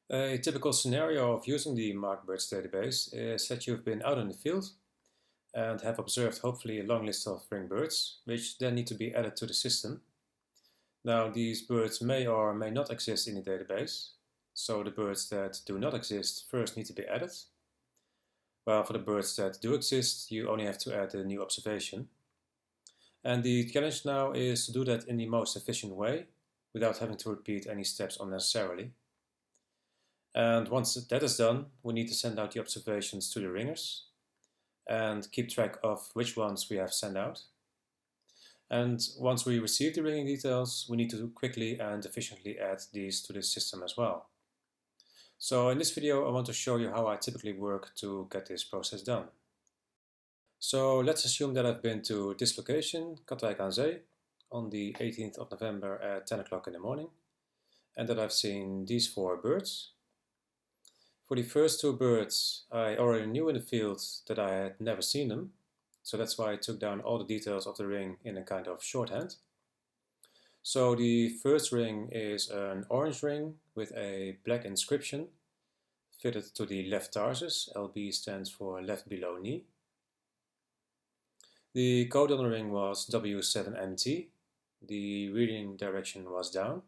A typical scenario of using the MarkBirds database is that you've been out in the field and have observed hopefully a long list of ring birds, which then need to be added to the system. Now, these birds may or may not exist in the database, so the birds that do not exist first need to be added. While for the birds that do exist, you only have to add a new observation. And the challenge now is to do that in the most efficient way, without having to repeat any steps unnecessarily. And once that is done, we need to send out the observations to the ringers and keep track of which ones we have sent out. And once we receive the ringing details, we need to quickly and efficiently add these to the system as well. So in this video, I want to show you how I typically work to get this process done. So let's assume that I've been to this location, Katwijk aan Zee, on the 18th of November at 10 o'clock in the morning, and that I've seen these 4 birds. For the first 2 birds, I already knew in the field that I had never seen them, so that's why I took down all the details of the ring in a kind of shorthand. So the first ring is an orange ring with a black inscription fitted to the left tarsus. LB stands for left below knee. The code on the ring was W7MT. The reading direction was down.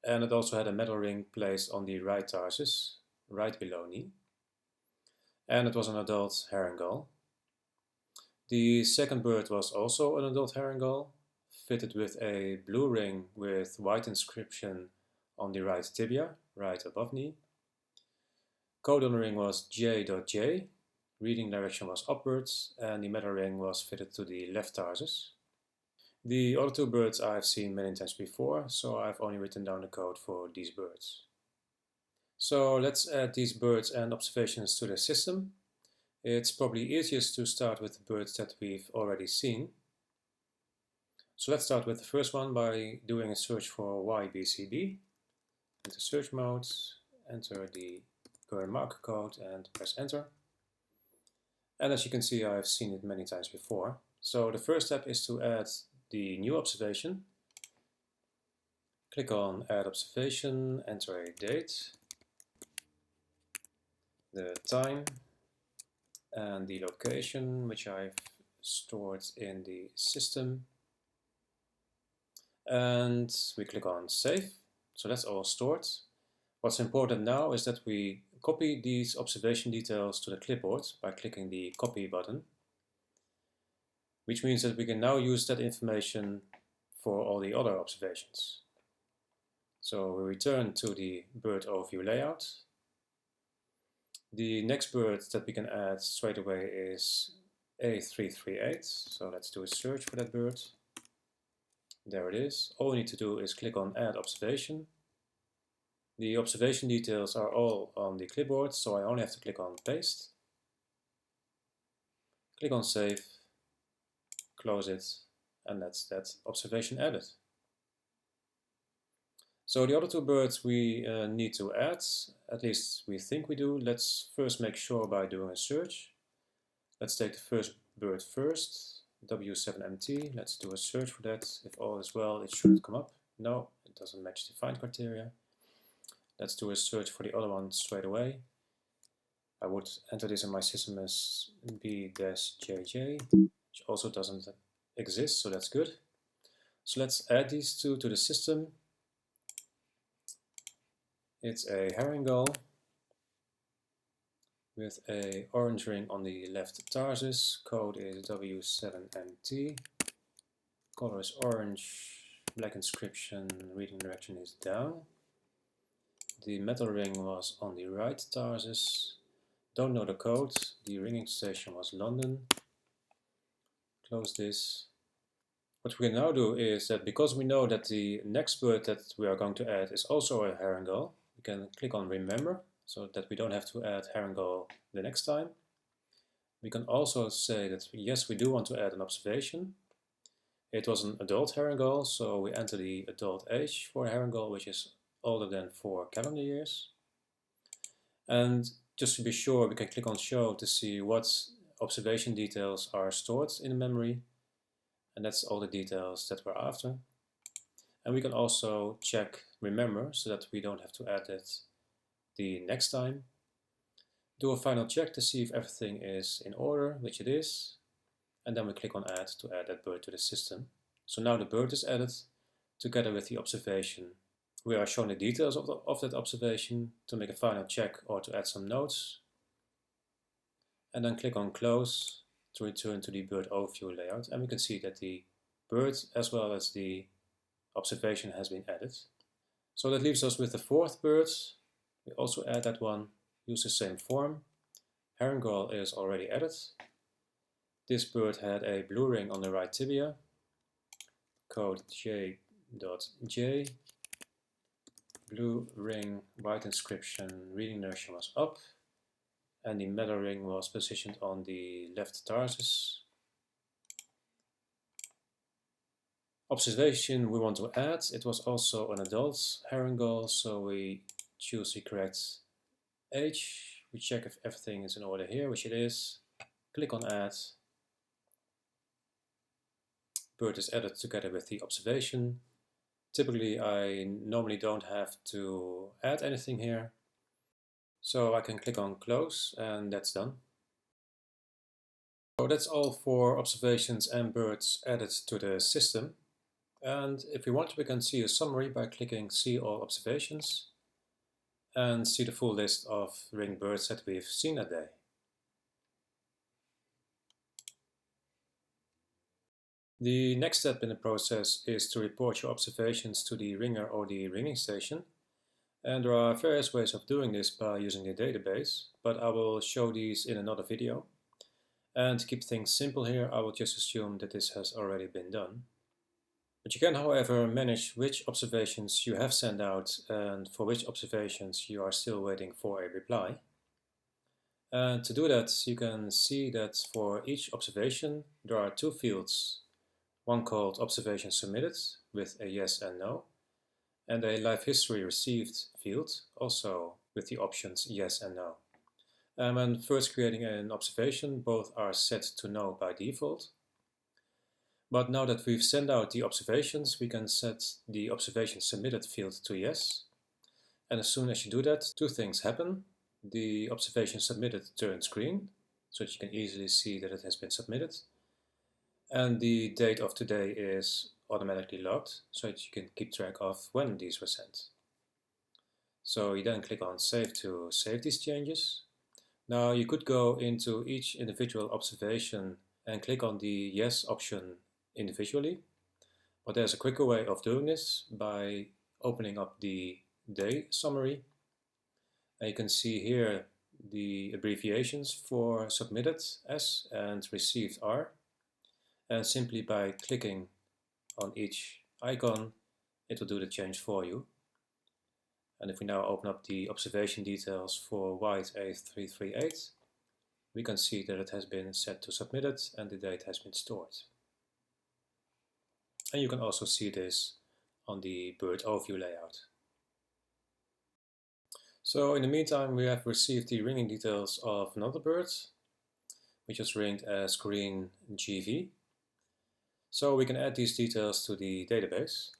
And it also had a metal ring placed on the right tarsus, right below knee. And it was an adult herring gull. The second bird was also an adult herring gull, fitted with a blue ring with white inscription on the right tibia, right above knee. Code on the ring was J.J, reading direction was upwards, and the metal ring was fitted to the left tarsus. The other 2 birds I've seen many times before, so I've only written down the code for these birds. So let's add these birds and observations to the system. It's probably easiest to start with the birds that we've already seen. So let's start with the first one by doing a search for YBCB. Into search mode, enter the current marker code and press enter. And as you can see, I've seen it many times before. So the first step is to add the new observation. Click on Add Observation, enter a date, the time, and the location, which I've stored in the system. And we click on Save. So that's all stored. What's important now is that we copy these observation details to the clipboard by clicking the Copy button, which means that we can now use that information for all the other observations. So we return to the bird overview layout. The next bird that we can add straight away is A338. So let's do a search for that bird. There it is. All we need to do is click on Add Observation. The observation details are all on the clipboard, so I only have to click on Paste. Click on Save, close it, and that's that observation added. So the other 2 birds we need to add, at least we think we do. Let's first make sure by doing a search. Let's take the first bird first, W7MT. Let's do a search for that. If all is well, it should come up. No, it doesn't match the find criteria. Let's do a search for the other one straight away. I would enter this in my system as B-JJ, which also doesn't exist, so that's good. So let's add these 2 to the system. It's a herring gull with a orange ring on the left tarsus. Code is W7MT. Color is orange. Black inscription. Reading direction is down. The metal ring was on the right tarsus. Don't know the code. The ringing station was London. Close this. What we can now do is that because we know that the next bird that we are going to add is also a herring gull, we can click on Remember so that we don't have to add herring gull the next time. We can also say that yes, we do want to add an observation. It was an adult herring gull, so we enter the adult age for a herring gull, which is older than 4 calendar years. And just to be sure, we can click on Show to see what observation details are stored in the memory. And that's all the details that we're after. And we can also check Remember so that we don't have to add it the next time. Do a final check to see if everything is in order, which it is, and then we click on Add to add that bird to the system. So now the bird is added together with the observation. We are shown the details of that observation to make a final check or to add some notes. And then click on Close to return to the bird overview layout, and we can see that the bird as well as the observation has been added. So that leaves us with the fourth bird. We also add that one, use the same form. Herringull is already added. This bird had a blue ring on the right tibia. Code j.j. Blue ring, white inscription, reading direction was up, and the metal ring was positioned on the left tarsus. Observation we want to add, it was also an adult herringull, so we choose the correct age. We check if everything is in order here, which it is. Click on Add. Bird is added together with the observation. Typically I normally don't have to add anything here, so I can click on Close and that's done. So that's all for observations and birds added to the system. And if we want, we can see a summary by clicking See All Observations and see the full list of ringed birds that we've seen that day. The next step in the process is to report your observations to the ringer or the ringing station. And there are various ways of doing this by using the database, but I will show these in another video. And to keep things simple here, I will just assume that this has already been done. But you can, however, manage which observations you have sent out and for which observations you are still waiting for a reply. And to do that, you can see that for each observation there are two fields. One called Observation Submitted with a yes and no, and a Live History Received field, also with the options yes and no. When first creating an observation, both are set to no by default. But now that we've sent out the observations, we can set the Observation Submitted field to yes. And as soon as you do that, two things happen. The observation submitted turns green, so that you can easily see that it has been submitted. And the date of today is automatically logged, so that you can keep track of when these were sent. So you then click on Save to save these changes. Now you could go into each individual observation and click on the Yes option individually, but there's a quicker way of doing this by opening up the day summary. And you can see here the abbreviations for submitted S and received R. And simply by clicking on each icon, it will do the change for you. And if we now open up the observation details for White A338, we can see that it has been set to submitted and the date has been stored. And you can also see this on the bird overview layout. So in the meantime, we have received the ringing details of another bird, which is ringed as green GV. So we can add these details to the database.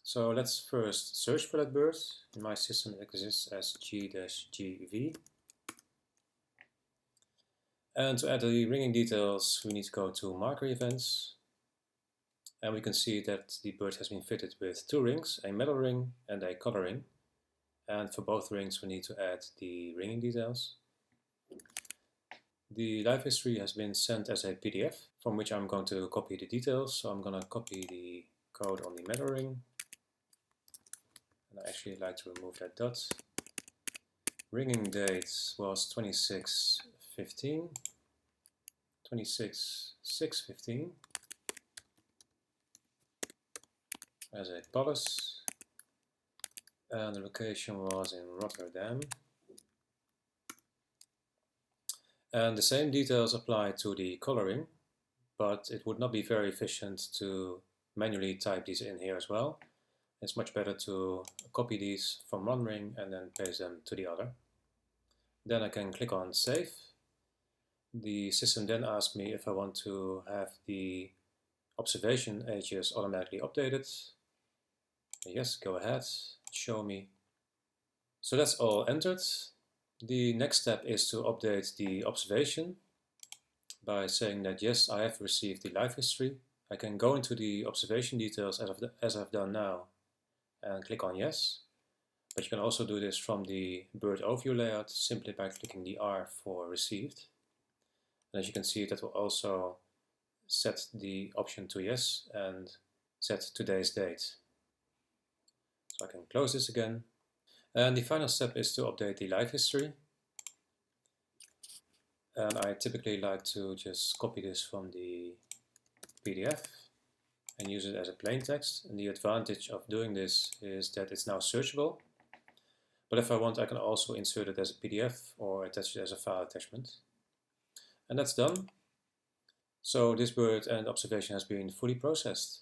So let's first search for that bird. In my system it exists as G-GV. And to add the ringing details, we need to go to marker events. And we can see that the bird has been fitted with two rings, a metal ring and a color ring. And for both rings we need to add the ringing details. The live history has been sent as a PDF, from which I'm going to copy the details. So I'm going to copy the code on the metal ring. And I actually like to remove that dot. Ringing date was 26/15, 26/6/15 as a Polis, and the location was in Rotterdam. And the same details apply to the coloring, but it would not be very efficient to manually type these in here as well. It's much better to copy these from one ring and then paste them to the other. Then I can click on Save. The system then asks me if I want to have the observation ages automatically updated. Yes, go ahead, show me. So that's all entered. The next step is to update the observation by saying that yes, I have received the life history. I can go into the observation details as I've done now and click on yes. But you can also do this from the bird overview layout simply by clicking the R for received. And as you can see, that will also set the option to yes and set today's date. So I can close this again. And the final step is to update the life history. And I typically like to just copy this from the PDF and use it as a plain text. And the advantage of doing this is that it's now searchable. But if I want, I can also insert it as a PDF or attach it as a file attachment. And that's done. So this bird and observation has been fully processed.